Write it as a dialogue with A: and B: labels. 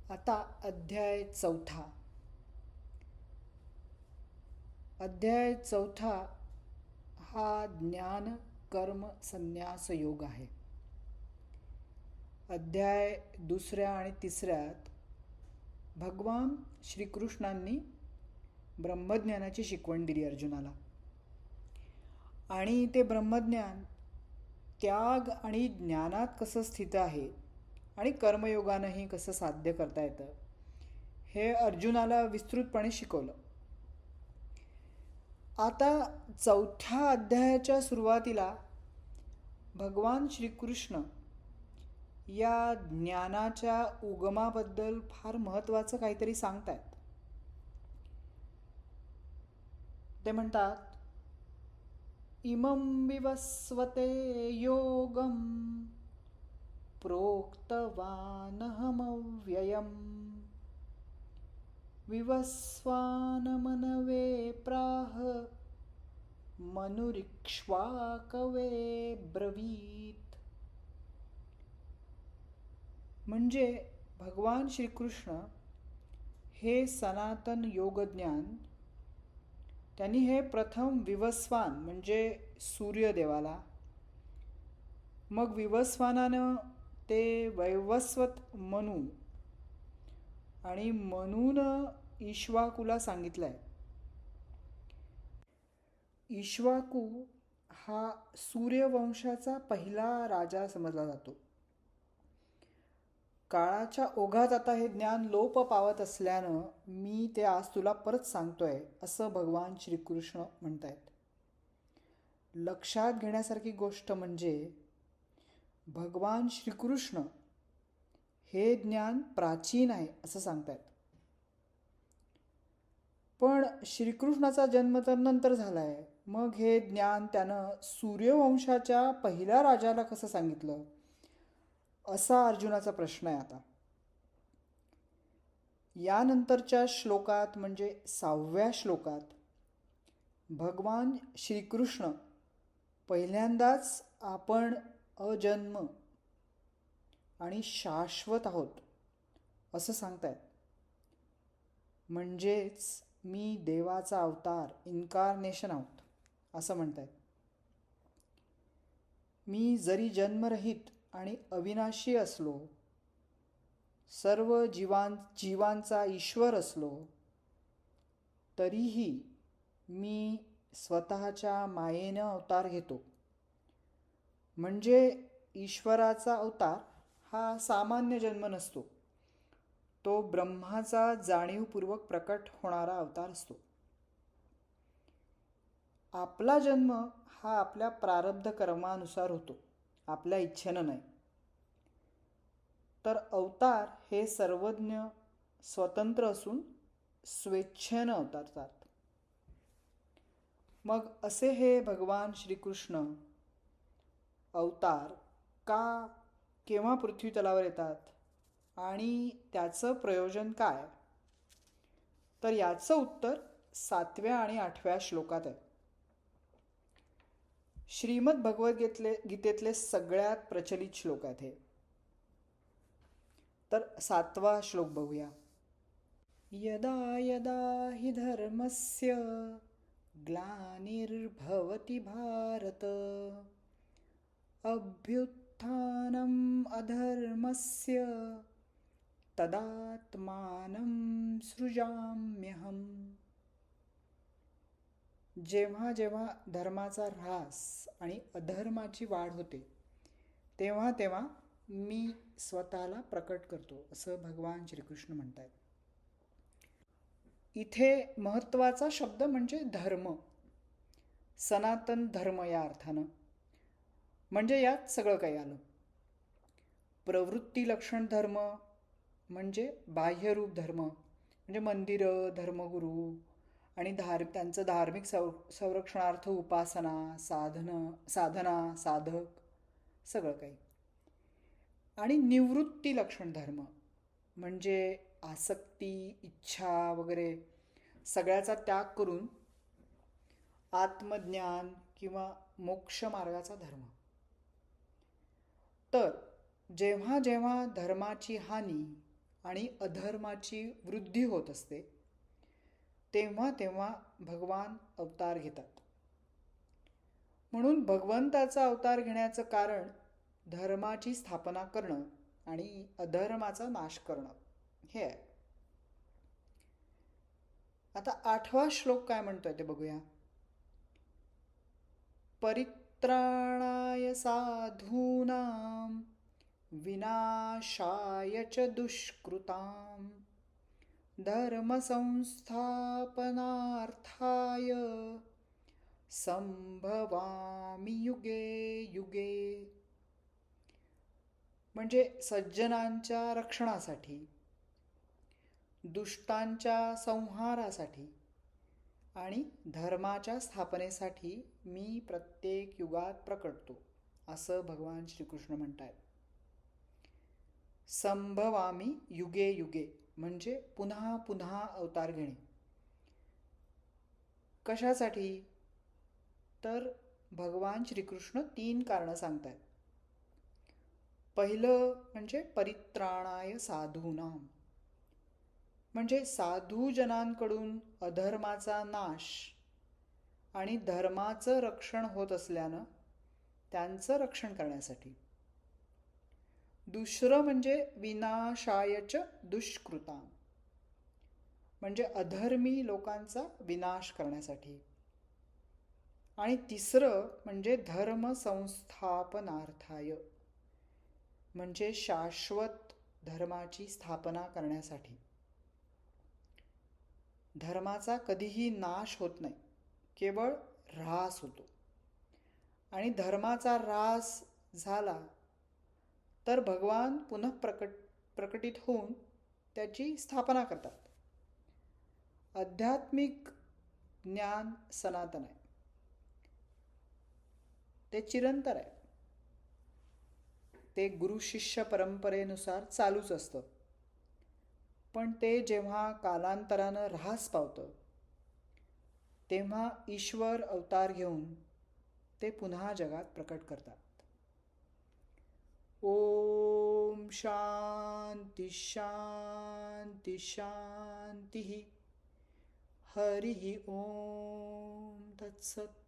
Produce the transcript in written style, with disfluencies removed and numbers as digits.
A: आता अध्याय चौथा. अध्याय चौथा हा ज्ञान कर्म संन्यास योग आहे. अध्याय दुसऱ्या आणि तिसऱ्यात भगवान श्रीकृष्णांनी ब्रह्मज्ञानाची शिकवण दिली अर्जुनाला. आणि ते ब्रह्मज्ञान त्याग आणि ज्ञानात कसं स्थित आहे आणि कर्मयोगानंही कसं साध्य करता येतं हे अर्जुनाला विस्तृतपणे शिकवलं. आता चौथ्या अध्यायाच्या सुरुवातीला भगवान श्रीकृष्ण या ज्ञानाच्या उगमाबद्दल फार महत्त्वाचं काहीतरी सांगतायत. ते म्हणतात, इमं विवस्वते योगं प्रोक्तवानहमव्ययम् विवस्वानमनवे प्राह मनुरिक्ष्वाकवे ब्रवीत. म्हणजे भगवान श्रीकृष्ण हे सनातन योगज्ञान त्यांनी हे प्रथम विवस्वान म्हणजे सूर्यदेवाला, मग विवस्वानानं ते वैवस्वत मनू आणि मनूनं ईक्ष्वाकूला सांगितलंय. ईक्ष्वाकू हा सूर्यवंशाचा पहिला राजा समजला जातो. काळाच्या ओघात आता हे ज्ञान लोप पावत असल्यानं मी ते आज तुला परत सांगतोय असं भगवान श्रीकृष्ण म्हणतायत. लक्षात घेण्यासारखी गोष्ट म्हणजे भगवान श्रीकृष्ण हे ज्ञान प्राचीन आहे असं सांगतायत. पण श्रीकृष्णाचा जन्म तर नंतर झाला आहे, मग हे ज्ञान त्यानं सूर्यवंशाच्या पहिल्या राजाला कसं सांगितलं असा अर्जुनाचा प्रश्न आहे. आता यानंतरच्या श्लोकात म्हणजे 6व्या श्लोकात भगवान श्रीकृष्ण पहिल्यांदाच आपण अजन्म आणि शाश्वत आहोत असं सांगतायत. म्हणजेच मी देवाचा अवतार इन्कारनेशन आहोत असं म्हणतायत. मी जरी जन्मरहित आणि अविनाशी असलो, सर्व जीवांचा ईश्वर असलो, तरीही मी स्वतःच्या मायेनं अवतार घेतो. म्हणजे ईश्वराचा अवतार हा सामान्य जन्म नसतो, तो ब्रह्माचा जाणीवपूर्वक प्रकट होणारा अवतार असतो. आपला जन्म हा आपल्या प्रारब्ध कर्मानुसार होतो, आपल्या इच्छेनं नाही. तर अवतार हे सर्वज्ञ स्वतंत्र असून स्वेच्छेनं अवतरतात. मग असे हे भगवान श्रीकृष्ण अवतार का केव्हा पृथ्वी तलावर येतात आणि त्याचं प्रयोजन काय, तर याचं उत्तर 7व्या आणि 8व्या श्लोकात आहे. श्रीमद भगवद्गीतेतले सगळ्यात प्रचलित श्लोक आहेत हे. तर 7वा श्लोक बघूया. यदा यदा हि धर्मस्य ग्लानिर्भवति भारत अभ्युत्थानम् अधर्मस्य तदात्मानं सृजाम्यहम्. जेव्हा जेव्हा धर्माचा ऱ्हास आणि अधर्माची वाढ होते तेव्हा तेव्हा मी स्वतःला प्रकट करतो असं भगवान श्रीकृष्ण म्हणतात. इथे महत्त्वाचा शब्द म्हणजे धर्म, सनातन धर्म या अर्थानं. म्हणजे यात सगळं काही आलं. प्रवृत्ती लक्षण धर्म म्हणजे बाह्यरूप धर्म, म्हणजे मंदिरं, धर्मगुरू आणि त्यांचं धार्मिक संरक्षणार्थ उपासना, साधना, साधक सगळं काही. आणि निवृत्ती लक्षण धर्म म्हणजे आसक्ती, इच्छा वगैरे सगळ्याचा त्याग करून आत्मज्ञान किंवा मोक्ष मार्गाचा धर्म. तर जेव्हा जेव्हा धर्माची हानी आणि अधर्माची वृद्धी होत असते, तेव्हा तेव्हा भगवान अवतार घेतात. म्हणून भगवंताचा अवतार घेण्याचं कारण धर्माची स्थापना करणं आणि अधर्माचा नाश करणं हे आहे. आता 8वा श्लोक काय म्हणतोय ते बघूया. परित्राणाय साधूनां विनाशाय च दुष्कृतां धर्मसंस्थापनार्थाय संभवामि युगे युगे. म्हणजे सज्जनांच्या रक्षणासाठी, दुष्टांच्या संहारासाठी आणि धर्माच्या स्थापनेसाठी मी प्रत्येक युगात प्रकटतो, असं भगवान श्रीकृष्ण म्हणतात. संभवामी युगे युगे म्हणजे पुन्हा पुन्हा अवतार घेणे. कशासाठी? तर भगवान श्रीकृष्ण 3 कारणं सांगतात. पहिलं म्हणजे परित्राणाय साधूनां, म्हणजे साधूजनांकडून अधर्माचा नाश आणि धर्माचं रक्षण होत असल्यानं त्यांचं रक्षण करण्यासाठी. दुसरं म्हणजे विनाशायच दुष्कृतां, म्हणजे अधर्मी लोकांचा विनाश करण्यासाठी. आणि तिसरं म्हणजे धर्मसंस्थापनार्थाय, म्हणजे शाश्वत धर्माची स्थापना करण्यासाठी. धर्माचा कधीही नाश होत नाही, केवळ ऱ्हास होतो. आणि धर्माचा ऱ्हास झाला तर भगवान पुन्हा प्रकटित होऊन त्याची स्थापना करतात. आध्यात्मिक ज्ञान सनातन आहे, ते चिरंतर आहे, ते गुरु शिष्य परंपरेनुसार चालूच असतं. पण ते जेव्हा कालांतरानं ऱ्हास पावतं तेव्हा ईश्वर अवतार घेऊन ते पुन्हा जगात प्रकट करतात. ओम शांती शांती शांती. हरि ओम तत्सत.